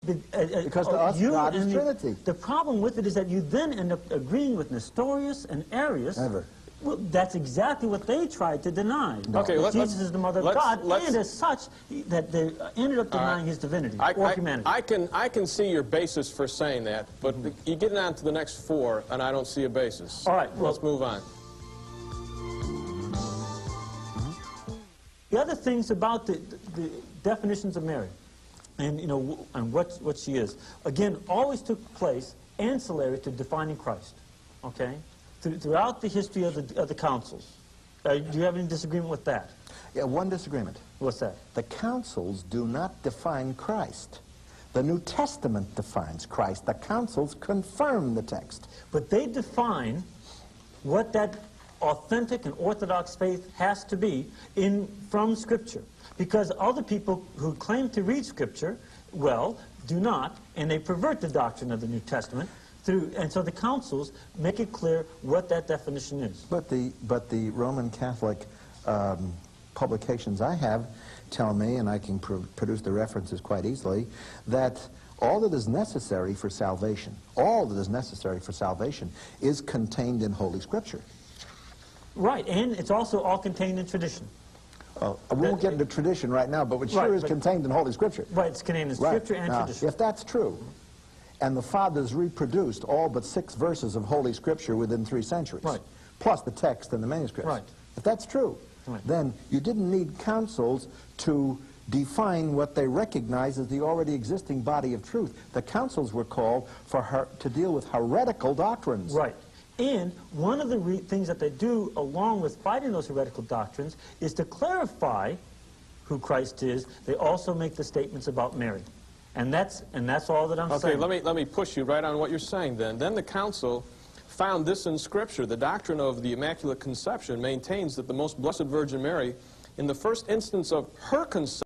Because to us, God is Trinity. The problem with it is that you then end up agreeing with Nestorius and Arius. Never. Well, that's exactly what they tried to deny. Okay, Jesus is the mother of God, and as such, that they ended up denying his divinity or humanity. I can see your basis for saying that, but you get on to the next four, and I don't see a basis. All right, well, let's move on. The other things about the definitions of Mary, and and what she is, again, always took place ancillary to defining Christ. Okay. Throughout the history of the councils. Do you have any disagreement with that? Yeah, one disagreement. What's that? The councils do not define Christ. The New Testament defines Christ. The councils confirm the text. But they define what that authentic and orthodox faith has to be from Scripture. Because other people who claim to read Scripture, well, do not, and they pervert the doctrine of the New Testament. And so the councils make it clear what that definition is. But the Roman Catholic publications I have tell me, and I can produce the references quite easily, that all that is necessary for salvation, is contained in Holy Scripture. Right, and it's also all contained in tradition. We won't get into tradition right now, but it sure is contained in Holy Scripture. Right, it's contained in Scripture and tradition. If that's true, and the Fathers reproduced all but 6 verses of Holy Scripture within 3 centuries, plus the text and the manuscripts. Right. If that's true, then you didn't need councils to define what they recognize as the already existing body of truth. The councils were called to deal with heretical doctrines. Right. And one of the things that they do, along with fighting those heretical doctrines, is to clarify who Christ is. They also make the statements about Mary. And that's all that I'm saying. Okay, let me push you right on what you're saying then. Then the council found this in Scripture. The doctrine of the Immaculate Conception maintains that the Most Blessed Virgin Mary, in the first instance of her conception,